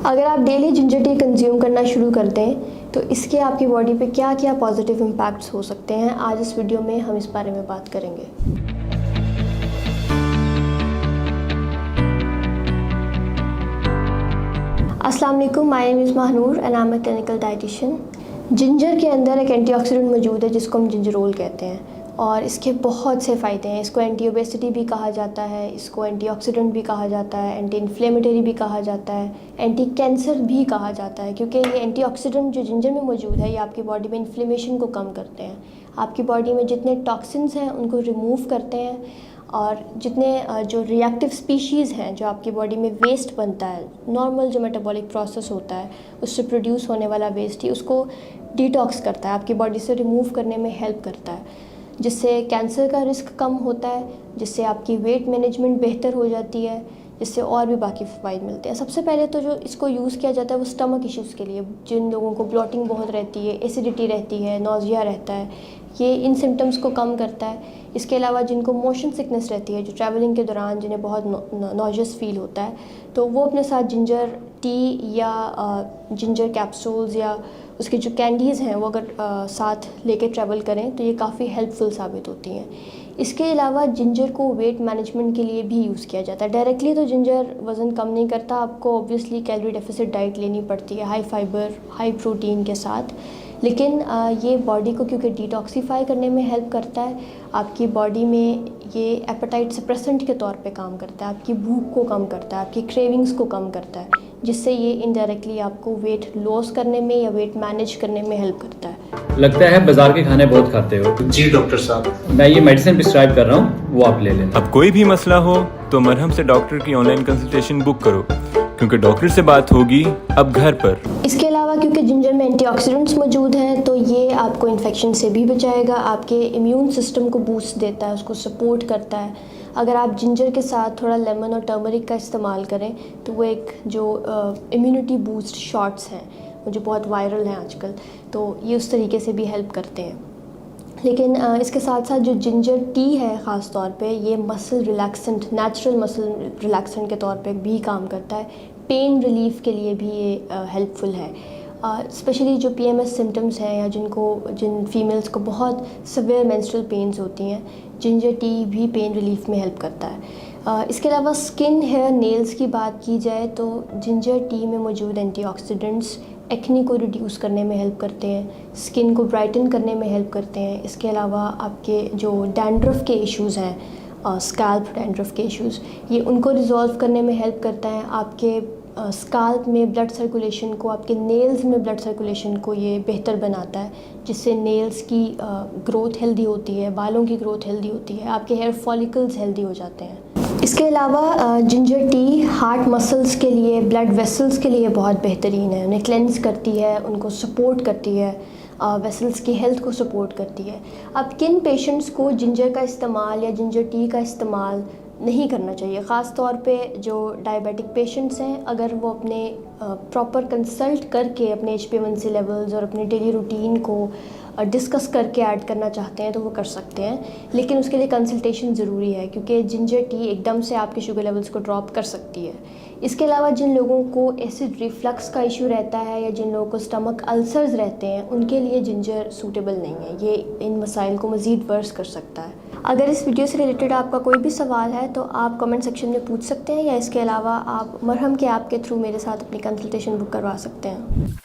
अगर आप daily ginger tea consume करना शुरू कर दें तो इसके आपकी बॉडी पे क्या क्या पॉजिटिव इम्पैक्ट्स हो सकते हैं, आज इस वीडियो में हम इस बारे में बात करेंगे। अस्सलाम वालेकुम, my name is Mahnoor and I am a clinical dietitian. Ginger के अंदर एक एंटीऑक्सीडेंट मौजूद है जिसको हम जिंजरोल कहते हैं और इसके बहुत से फ़ायदे हैं। इसको एंटी ओबेसिटी भी कहा जाता है, इसको एंटीऑक्सीडेंट भी कहा जाता है, एंटी इन्फ्लेमेटरी भी कहा जाता है, एंटी कैंसर भी कहा जाता है, क्योंकि ये एंटीऑक्सीडेंट जो जिंजर में मौजूद है ये आपकी बॉडी में इन्फ्लेमेशन को कम करते हैं, आपकी बॉडी में जितने टॉक्सिन्स हैं उनको रिमूव करते हैं और जितने जो रिएक्टिव स्पीशीज़ हैं, जो आपकी बॉडी में वेस्ट बनता है, नॉर्मल जो मेटाबॉलिक प्रोसेस होता है उससे प्रोड्यूस होने वाला वेस्ट ही उसको डिटॉक्स करता है, आपकी बॉडी से रिमूव करने में हेल्प करता है, जिससे कैंसर का रिस्क कम होता है, जिससे आपकी वेट मैनेजमेंट बेहतर हो जाती है, जिससे और भी बाकी फ़ायदे मिलते हैं। सबसे पहले तो जो इसको यूज़ किया जाता है वो स्टमक इश्यूज़ के लिए, जिन लोगों को ब्लोटिंग बहुत रहती है, एसिडिटी रहती है, नौजिया रहता है, ये इन सिम्टम्स को कम करता है। इसके अलावा जिनको मोशन सिकनेस रहती है, जो ट्रैवलिंग के दौरान जिन्हें बहुत नॉजियस फील होता है, तो वो अपने साथ जिंजर टी या जिंजर कैप्सूल्स या उसकी जो कैंडीज़ हैं वो अगर साथ लेके ट्रैवल करें तो ये काफ़ी हेल्पफुल साबित होती हैं। इसके अलावा जिंजर को वेट मैनेजमेंट के लिए भी यूज़ किया जाता है। डायरेक्टली तो जिंजर वज़न कम नहीं करता, आपको ऑब्वियसली कैलोरी डेफिसिट डाइट लेनी पड़ती है हाई फाइबर हाई प्रोटीन के साथ, लेकिन ये बॉडी को क्योंकि डिटॉक्सीफाई करने में हेल्प करता है, आपकी बॉडी में ये एपेटाइट सप्रेसेंट के तौर पे काम करता है, आपकी भूख को कम करता है, आपकी क्रेविंग्स को कम करता है, जिससे ये इनडायरेक्टली आपको वेट लॉस करने में या वेट मैनेज करने में हेल्प करता है। लगता है बाजार के खाने बहुत खाते हो। जी डॉक्टर साहब, मैं ये मेडिसिन प्रिस्क्राइब कर रहा हूँ, वो आप ले लेना। अब कोई भी मसला हो तो मरहम से डॉक्टर की ऑनलाइन कंसल्टेशन बुक करो, क्योंकि डॉक्टर से बात होगी अब घर पर। इसके अलावा क्योंकि जिंजर में एंटीऑक्सीडेंट्स मौजूद हैं तो ये आपको इन्फेक्शन से भी बचाएगा, आपके इम्यून सिस्टम को बूस्ट देता है, उसको सपोर्ट करता है। अगर आप जिंजर के साथ थोड़ा लेमन और टर्मरिक का इस्तेमाल करें तो वो एक जो इम्यूनिटी बूस्ट शॉट्स हैं वो जो बहुत वायरल हैं आजकल, तो ये उस तरीके से भी हेल्प करते हैं। लेकिन इसके साथ साथ जो जिंजर टी है ख़ास तौर पे, ये muscle relaxant, natural muscle relaxant के तौर पे भी काम करता है, पेन रिलीफ के लिए भी ये हेल्पफुल है। स्पेशली जो PMS सिम्टम्स हैं या जिन फीमेल्स को बहुत सिवियर मेंस्ट्रुअल पेन्स होती हैं, जिंजर टी भी पेन रिलीफ में हेल्प करता है। इसके अलावा स्किन, हेयर, नेल्स की बात की जाए तो जिंजर टी में मौजूद एंटीऑक्सीडेंट्स एक्ने को रिड्यूस करने में हेल्प करते हैं, स्किन को ब्राइटन करने में हेल्प करते हैं। इसके अलावा आपके जो डैंड्रफ के इश्यूज़ हैं, स्कैल्प डैंड्रफ के इश्यूज़, ये उनको रिजॉल्व करने में हेल्प करता है। आपके स्कैल्प में ब्लड सर्कुलेशन को, आपके नेल्स में ब्लड सर्कुलेशन को ये बेहतर बनाता है, जिससे नेल्स की ग्रोथ हेल्दी होती है, बालों की ग्रोथ हेल्दी होती है, आपके हेयर फॉलिकल्स हेल्दी हो जाते हैं। इसके अलावा जिंजर टी हार्ट मसल्स के लिए, ब्लड वेसल्स के लिए बहुत बेहतरीन है, उन्हें क्लेंस करती है, उनको सपोर्ट करती है, वेसल्स की हेल्थ को सपोर्ट करती है। अब किन पेशेंट्स को जिंजर का इस्तेमाल या जिंजर टी का इस्तेमाल नहीं करना चाहिए, ख़ास तौर पे जो डायबिटिक पेशेंट्स हैं, अगर वो अपने प्रॉपर कंसल्ट करके अपने HbA1c लेवल्स और अपने डेली रूटीन को डिस्कस करके ऐड करना चाहते हैं तो वो कर सकते हैं, लेकिन उसके लिए कंसल्टेशन ज़रूरी है, क्योंकि जिंजर टी एकदम से आपके शुगर लेवल्स को ड्रॉप कर सकती है। इसके अलावा जिन लोगों को एसिड रिफ्लक्स का इशू रहता है या जिन लोगों को स्टमक अल्सर्स रहते हैं, उनके लिए जिंजर सूटेबल नहीं है, ये इन मसाइल को मज़ीद वर्स कर सकता है। अगर इस वीडियो से रिलेटेड आपका कोई भी सवाल है तो आप कमेंट सेक्शन में पूछ सकते हैं, या इसके अलावा आप मरहम के ऐप के थ्रू मेरे साथ अपनी कंसल्टेशन बुक करवा सकते हैं।